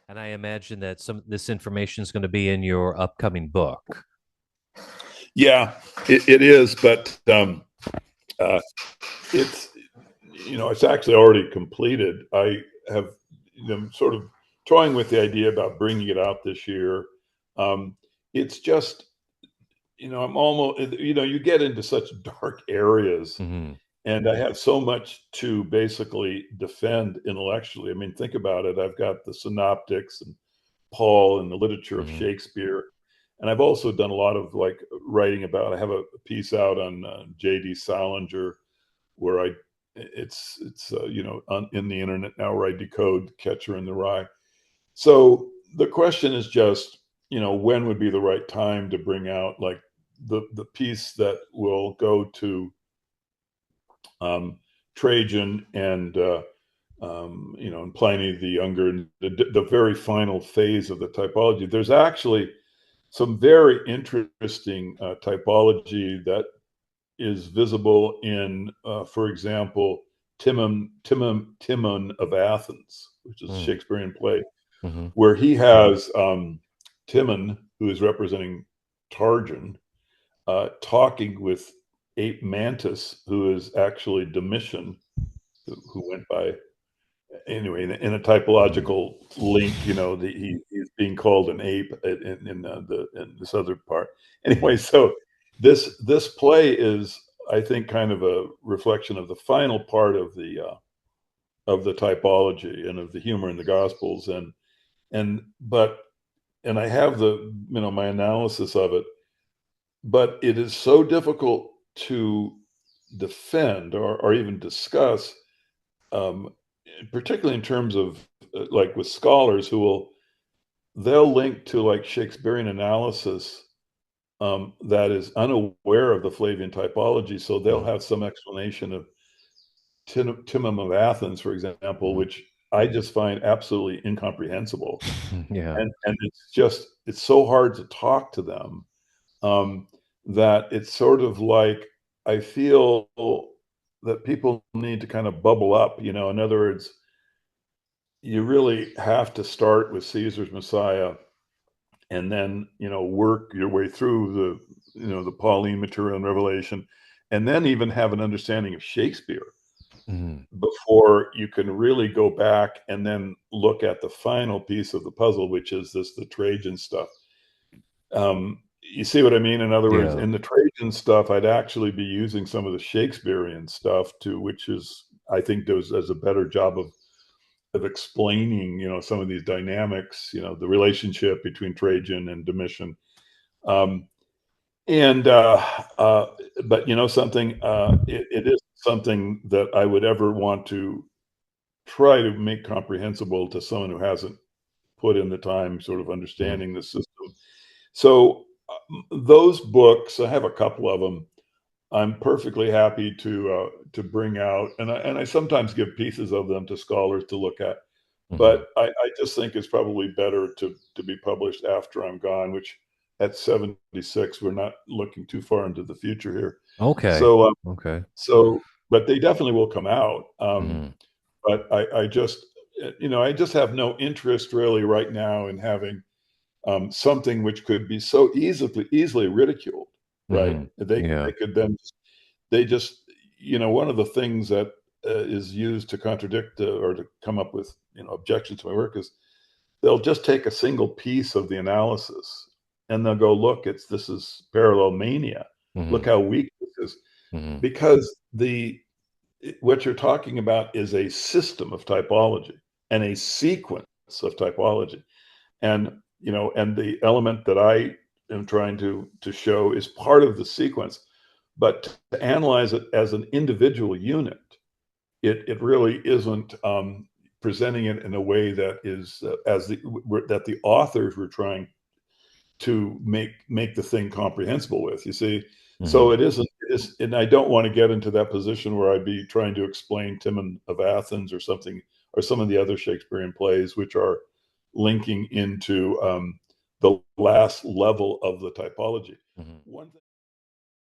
And I imagine that some this information is going to be in your upcoming book. Yeah, it is, but uh, it's it's actually already completed. I have sort of toying with the idea about bringing it out this year. It's just I'm almost you get into such dark areas, Hmm. and I have so much to basically defend intellectually. I mean, think about it. I've got the synoptics and Paul and the literature of Hmm. Shakespeare. And I've also done a lot of like writing about. I have a piece out on J.D. Salinger, where it's in the internet now, where I decode Catcher in the Rye. So the question is just when would be the right time to bring out like the piece that will go to um, Trajan and and Pliny the Younger, the very final phase of the typology. There's actually some very interesting typology that is visible in, for example, Timon of Athens, which is a Shakespearean play, Hmm. where he has Timon, who is representing Trajan, talking with Ape Mantis, who is actually Domitian, who went by anyway in a typological link. He's being called an ape in this other part. Anyway, so this play is, I think, kind of a reflection of the final part of the typology and of the humor in the Gospels, and but and I have my analysis of it, but it is so difficult to defend or even discuss, um, particularly in terms of like with scholars they'll link to like Shakespearean analysis that is unaware of the Flavian typology. So they'll have some explanation of Timon of Athens, for example, Hmm. which I just find absolutely incomprehensible. Yeah. And it's so hard to talk to them, that it's sort of like I feel that people need to kind of bubble up. In other words, you really have to start with Caesar's Messiah and then work your way through the Pauline material and Revelation, and then even have an understanding of Shakespeare Hmm. before you can really go back and then look at the final piece of the puzzle, which is the Trajan stuff. You see what I mean? In other words, Yeah. in the Trajan stuff, I'd actually be using some of the Shakespearean stuff too, which is, I think, does a better job of explaining, some of these dynamics, the relationship between Trajan and Domitian. Um, and but something, it is something that I would ever want to try to make comprehensible to someone who hasn't put in the time sort of Hmm. understanding the system. So those books, I have a couple of them. I'm perfectly happy to bring out, and I sometimes give pieces of them to scholars to look at. Hmm. But I just think it's probably better to be published after I'm gone, which at 76, we're not looking too far into the future here. Okay. So, Okay. but they definitely will come out. Hmm. But I just, I just have no interest really right now in having something which could be so easily ridiculed, right? Hmm. They Yeah. could then they just one of the things that is used to contradict or to come up with objections to my work is they'll just take a single piece of the analysis and they'll go, look, this is parallel mania. Look Hmm. how weak this is, Hmm. because the what you're talking about is a system of typology and a sequence of typology, and and the element that I am trying to show is part of the sequence, but to analyze it as an individual unit, it really isn't presenting it in a way that is that the authors were trying to make the thing comprehensible with. You see, so Hmm. it is, and I don't want to get into that position where I'd be trying to explain Timon of Athens or something, or some of the other Shakespearean plays, which are linking into the last level of the typology. Hmm. One thing